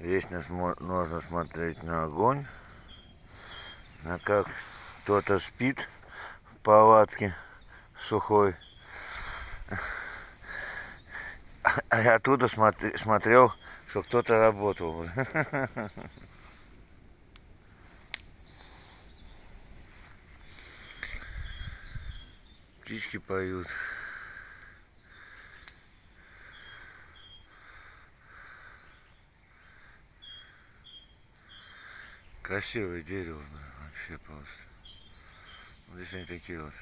Вечно можно смотреть на огонь, на как кто-то спит в палатке сухой. А я оттуда смотрел, что кто-то работал. Птички поют. Красивое дерево, вообще просто. Вот здесь они такие вот.